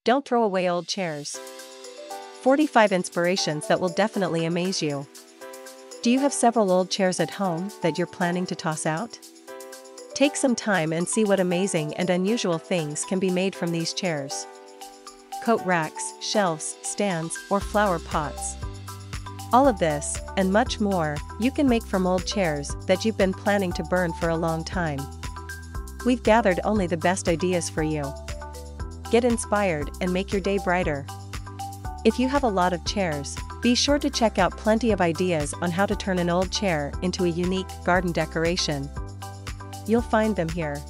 Don't throw away old chairs. 45 inspirations that will definitely amaze you. Do you have several old chairs at home that you're planning to toss out? Take some time and see what amazing and unusual things can be made from these chairs. Coat racks, shelves, stands, or flower pots. All of this, and much more, you can make from old chairs that you've been planning to burn for a long time. We've gathered only the best ideas for you. Get inspired and make your day brighter. If you have a lot of chairs, be sure to check out plenty of ideas on how to turn an old chair into a unique garden decoration. You'll find them here.